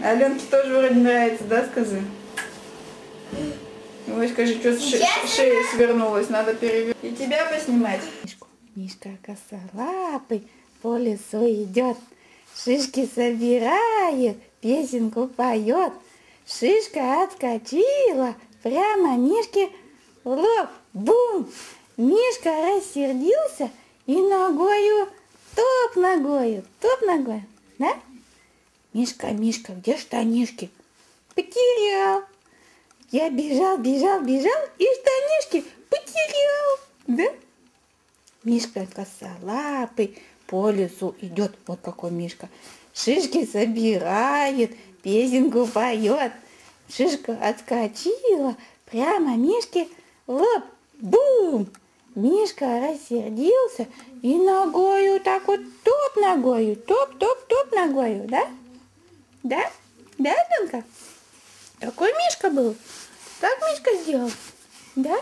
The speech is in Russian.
Аленке тоже вроде нравится, да, скажи? Ой, скажи, что шея свернулась, надо перевернуть. И тебя поснимать. Мишка косолапый по лесу идет, шишки собирает, песенку поет. Шишка отскочила, прямо Мишке в лоб. Бум! Мишка рассердился и ногою, топ ногою, да? Мишка, Мишка, где штанишки? Потерял. Я бежал и штанишки потерял, да? Мишка косолапый по лесу идет, вот какой Мишка. Шишки собирает, песенку поет. Шишка отскочила, прямо Мишке в лоб. Бум! Мишка рассердился и ногою так вот топ ногою, топ ногою, да? Да? Да, Аленка? Такой Мишка был. Так Мишка сделал, да?